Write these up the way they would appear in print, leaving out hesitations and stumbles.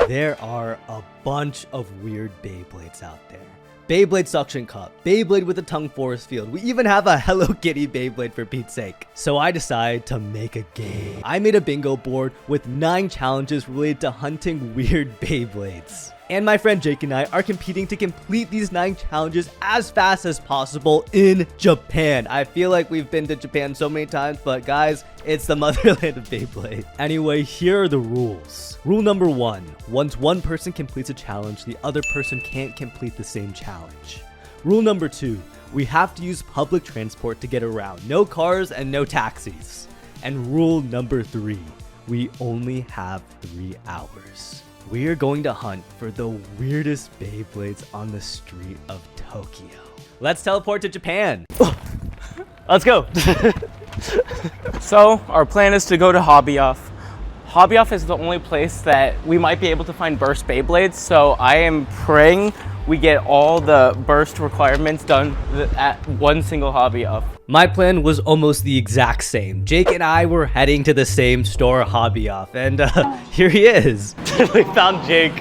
There are a bunch of weird Beyblades out there. Beyblade suction cup, Beyblade with a tongue force field. We even have a Hello Kitty Beyblade for Pete's sake. So I decided to make a game. I made a bingo board with 9 challenges related to hunting weird Beyblades. And my friend Jake and I are competing to complete these 9 challenges as fast as possible in Japan. I feel like we've been to Japan so many times, but guys, it's the motherland of Beyblade. Anyway, here are the rules. Rule number 1. Once one person completes a challenge, the other person can't complete the same challenge. Rule number 2. We have to use public transport to get around. No cars and no taxis. And rule number 3. We only have 3 hours. We are going to hunt for the weirdest Beyblades on the street of Tokyo. Let's teleport to Japan. Let's go. So our plan is to go to Hobby Off. Hobby Off is the only place that we might be able to find burst Beyblades. So I am praying we get all the burst requirements done at one single Hobby Off. My plan was almost the exact same. Jake and I were heading to the same store, Hobby Off, and here he is. We found Jake.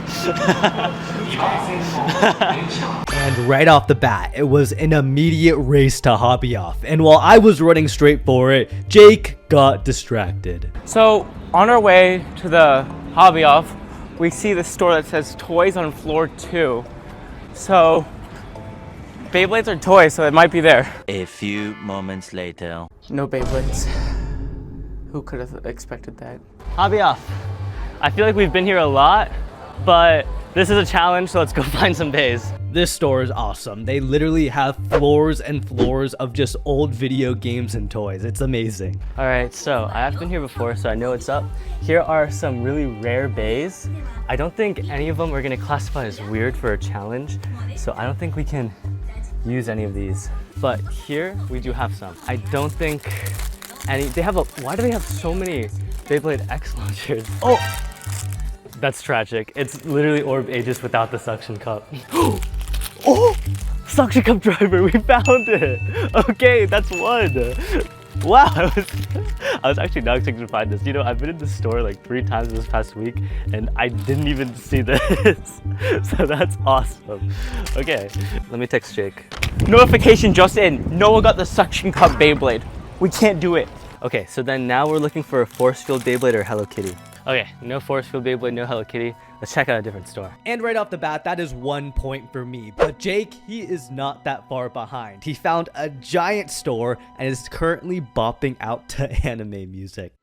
And right off the bat, it was an immediate race to Hobby Off. And while I was running straight for it, Jake got distracted. So on our way to the Hobby Off, we see the store that says toys on floor 2. So Beyblades are toys, so it might be there. A few moments later. No Beyblades. Who could have expected that? Hobby Off. I feel like we've been here a lot, but this is a challenge, so let's go find some bays. This store is awesome. They literally have floors and floors of just old video games and toys. It's amazing. All right, so I have been here before, so I know what's up. Here are some really rare bays. I don't think any of them are gonna classify as weird for a challenge, so I don't think we can use any of these. But here we do have some. I don't think any, why do they have so many Beyblade X launchers? Oh, that's tragic. It's literally Orb Aegis without the suction cup. Oh, suction cup driver, we found it. Okay, that's one. Wow, I was actually not expecting to find this. You know, I've been in the store like 3 times this past week and I didn't even see this. So that's awesome. Okay, let me text Jake. Notification just in. No one got the suction cup Beyblade. We can't do it. Okay, so then now we're looking for a force field Beyblade or Hello Kitty. Okay, no force field Beyblade, no Hello Kitty. Let's check out a different store. And right off the bat, that is 1 point for me. But Jake, he is not that far behind. He found a giant store and is currently bopping out to anime music.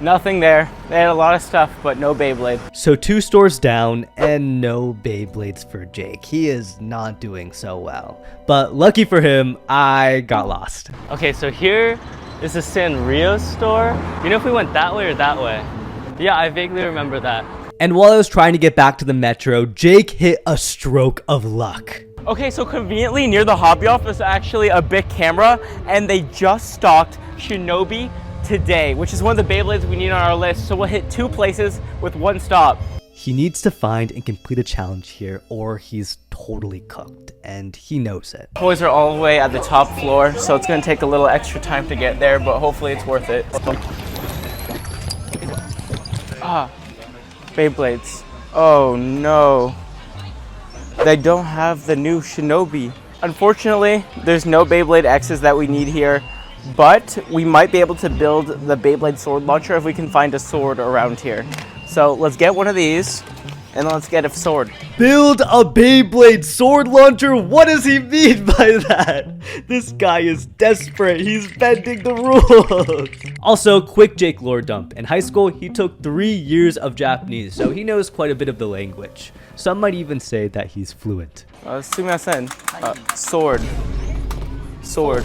Nothing there. They had a lot of stuff, but no Beyblade. So 2 stores down and no Beyblades for Jake. He is not doing so well. But lucky for him, I got lost. Okay, so here is the Sanrio's store. You know if we went that way or that way? Yeah, I vaguely remember that. And while I was trying to get back to the metro, Jake hit a stroke of luck. Okay, so conveniently near the Hobby Off is actually a big camera, and they just stocked Shinobi today, which is one of the Beyblades we need on our list. So we'll hit 2 places with 1 stop. He needs to find and complete a challenge here or he's totally cooked, and he knows it. Toys are all the way at the top floor, so it's gonna take a little extra time to get there, but hopefully it's worth it. Ah, Beyblades. Oh no. They don't have the new Shinobi. Unfortunately, there's no Beyblade X's that we need here, but we might be able to build the Beyblade sword launcher if we can find a sword around here. So let's get one of these, and let's get a sword. Build a Beyblade sword launcher? What does he mean by that? This guy is desperate. He's bending the rules. Also, quick Jake lore dump. In high school, he took 3 years of Japanese, so he knows quite a bit of the language. Some might even say that he's fluent. Sumimasen. Sword. Sword.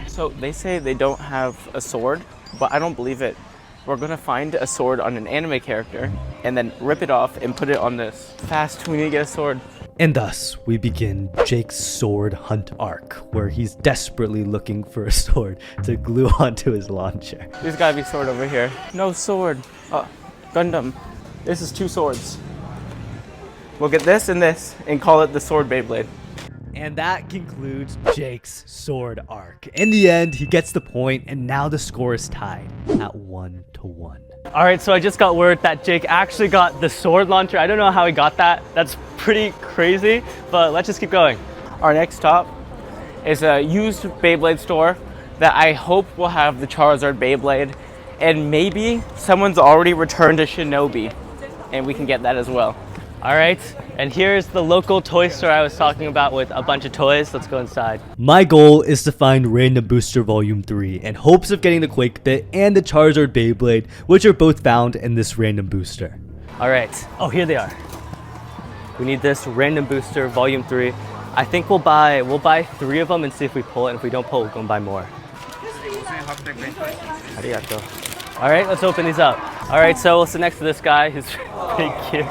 So they say they don't have a sword, but I don't believe it. We're gonna find a sword on an anime character and then rip it off and put it on this. Fast, we need to get a sword. And thus, we begin Jake's sword hunt arc, where he's desperately looking for a sword to glue onto his launcher. There's gotta be a sword over here. No sword. Gundam. This is 2 swords. We'll get this and call it the sword Beyblade. And that concludes Jake's sword arc. In the end, he gets the point, and now the score is tied at 1-1. All right, so I just got word that Jake actually got the sword launcher. I don't know how he got that. That's pretty crazy, but let's just keep going. Our next stop is a used Beyblade store that I hope will have the Charizard Beyblade, and maybe someone's already returned a Shinobi, and we can get that as well. All right, and here's the local toy store I was talking about with a bunch of toys. Let's go inside. My goal is to find Random Booster Volume 3 in hopes of getting the Quake Bit and the Charizard Beyblade, which are both found in this Random Booster. All right, oh, here they are. We need this Random Booster Volume 3. I think we'll buy 3 of them and see if we pull it, and if we don't pull, we'll go and buy more. Arigato. All right, let's open these up. All right, so we'll sit next to this guy who's pretty cute.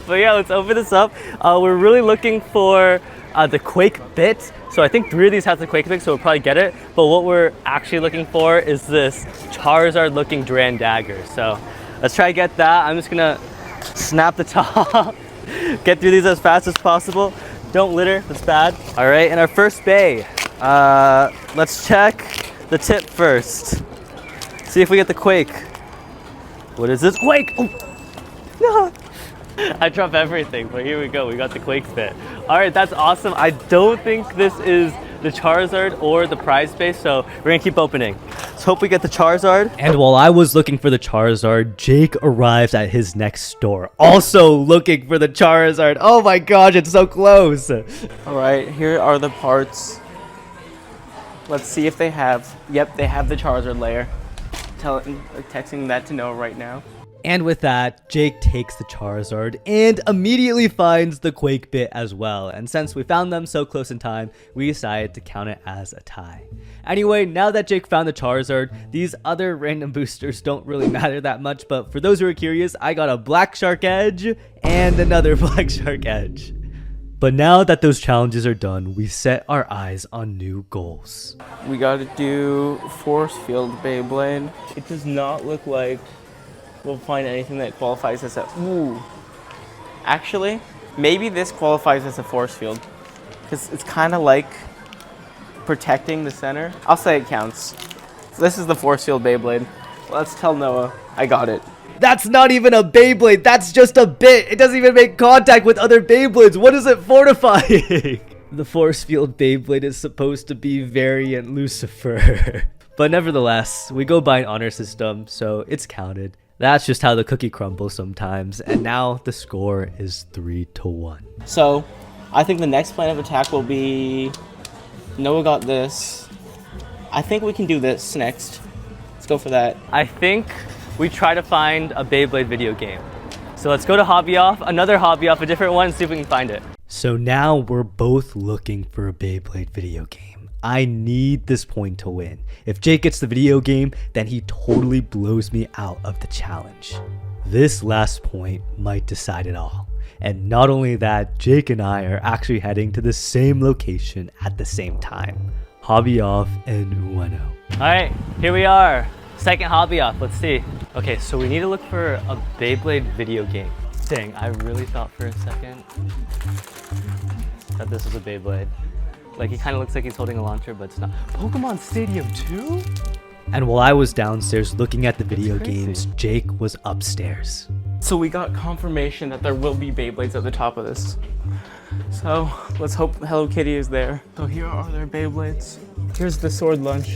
But yeah, let's open this up. We're really looking for the Quake Bit. So I think 3 of these have the Quake Bit, so we'll probably get it. But what we're actually looking for is this Charizard looking Duran Dagger. So let's try to get that. I'm just gonna snap the top, get through these as fast as possible. Don't litter, that's bad. All right, in our first bay, let's check the tip first. See if we get the Quake. What is this? Quake! Oh. No! I dropped everything, but here we go. We got the Quake Bit. All right, that's awesome. I don't think this is the Charizard or the prize base, so we're gonna keep opening. Let's hope we get the Charizard. And while I was looking for the Charizard, Jake arrives at his next store, also looking for the Charizard. Oh my gosh, it's so close. All right, here are the parts. Let's see if they have. Yep, they have the Charizard layer. Texting that to Noah right now. And with that, Jake takes the Charizard and immediately finds the Quake Bit as well. And since we found them so close in time, we decided to count it as a tie. Anyway, now that Jake found the Charizard, these other random boosters don't really matter that much. But for those who are curious, I got a Black Shark Edge and another Black Shark Edge. But now that those challenges are done, we set our eyes on new goals. We gotta do Force Field Beyblade. It does not look like we'll find anything that qualifies as a... Ooh. Actually, maybe this qualifies as a force field. Because it's kind of like protecting the center. I'll say it counts. This is the force field Beyblade. Let's tell Noah I got it. That's not even a Beyblade. That's just a bit. It doesn't even make contact with other Beyblades. What is it fortifying? The force field Beyblade is supposed to be Variant Lucifer. But nevertheless, we go by an honor system, so it's counted. That's just how the cookie crumbles sometimes. And now the score is 3-1. So, I think the next plan of attack will be... Noah got this. I think we can do this next. Let's go for that. I think we try to find a Beyblade video game. So let's go to Hobby Off, another Hobby Off, a different one, and see if we can find it. So now we're both looking for a Beyblade video game. I need this point to win. If Jake gets the video game, then he totally blows me out of the challenge. This last point might decide it all. And not only that, Jake and I are actually heading to the same location at the same time. Hobby Off and Ueno. All right, here we are. Second Hobby Off, let's see. Okay, so we need to look for a Beyblade video game. Dang, I really thought for a second that this was a Beyblade. Like, he kind of looks like he's holding a launcher, but it's not. Pokemon Stadium 2? And while I was downstairs looking at the video games, Jake was upstairs. So we got confirmation that there will be Beyblades at the top of this. So let's hope Hello Kitty is there. So here are their Beyblades. Here's the sword lunch.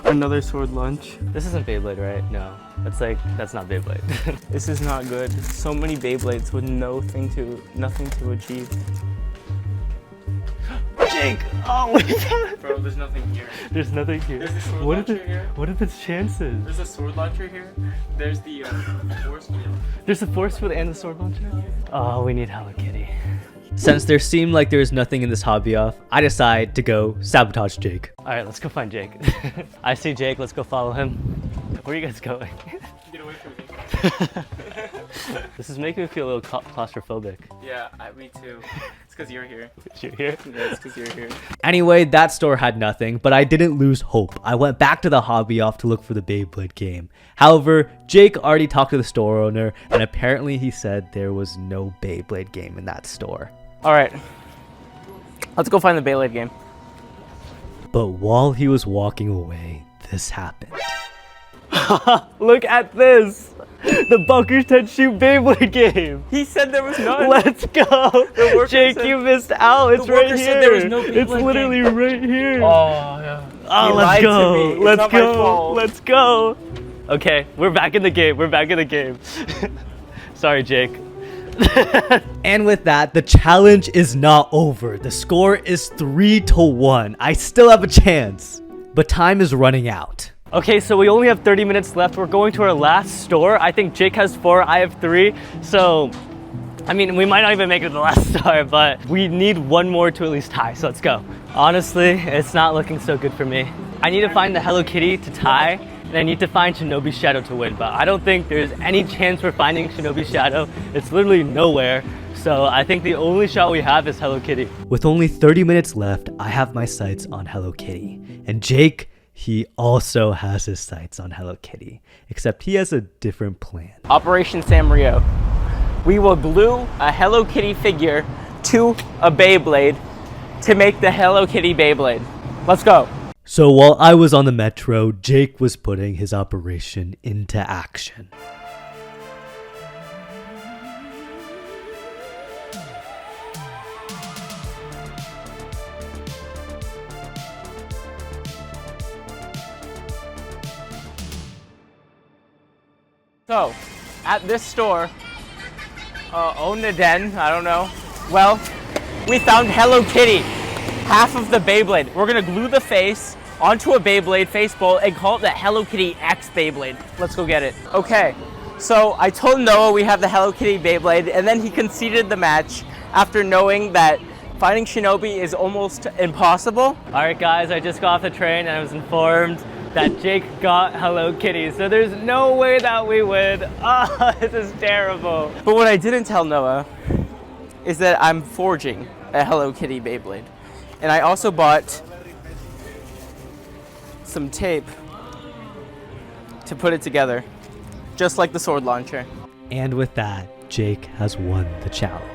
Another sword lunch. This isn't Beyblade, right? No. That's not Beyblade. This is not good. So many Beyblades with nothing to achieve. Jake! Oh my god! Bro, there's nothing here. There's nothing here. There's the sword launcher here. What are the chances? There's a sword launcher here. There's the force field. There's the force field and the sword launcher? Oh, we need Hello Kitty. Since there seemed like there was nothing in this Hobby Off, I decide to go sabotage Jake. All right, let's go find Jake. I see Jake, let's go follow him. Where are you guys going? Get away from me. This is making me feel a little claustrophobic. Yeah, me too. It's because you're here. You're here? Yeah, it's because you're here. Anyway, that store had nothing, but I didn't lose hope. I went back to the Hobby Off to look for the Beyblade game. However, Jake already talked to the store owner, and apparently he said there was no Beyblade game in that store. All right, let's go find the Beyblade game. But while he was walking away, this happened. Look at this. The Bunkers 10 Shoot Beyblade game. He said there was none. Let's go. Jake, said- you missed out. It's the right worker here. said there was no It's Beyblade literally right here. Oh, yeah. Oh, He let's lied go. to me. It's Let's not my go. fault. Let's go. Okay, we're back in the game. We're back in the game. Sorry, Jake. And with that, the challenge is not over. The score is 3-1. I still have a chance, but time is running out. Okay, so we only have 30 minutes left. We're going to our last store. I think Jake has 4, I have 3. So, I mean, we might not even make it to the last store, but we need one more to at least tie. So let's go. Honestly, it's not looking so good for me. I need to find the Hello Kitty to tie, and I need to find Shinobi Shadow to win, but I don't think there's any chance we're finding Shinobi Shadow. It's literally nowhere. So I think the only shot we have is Hello Kitty. With only 30 minutes left, I have my sights on Hello Kitty. And Jake, he also has his sights on Hello Kitty, except he has a different plan. Operation Sanrio. We will glue a Hello Kitty figure to a Beyblade to make the Hello Kitty Beyblade. Let's go. So while I was on the metro, Jake was putting his operation into action. So, at this store, Onaden, I don't know. Well, we found Hello Kitty, half of the Beyblade. We're gonna glue the face onto a Beyblade face bowl and call it the Hello Kitty X Beyblade. Let's go get it. Okay, so I told Noah we have the Hello Kitty Beyblade, and then he conceded the match after knowing that finding Shinobi is almost impossible. All right, guys, I just got off the train and I was informed that Jake got Hello Kitty, so there's no way that we win. Oh, this is terrible. But what I didn't tell Noah is that I'm forging a Hello Kitty Beyblade. And I also bought some tape to put it together, just like the sword launcher. And with that, Jake has won the challenge.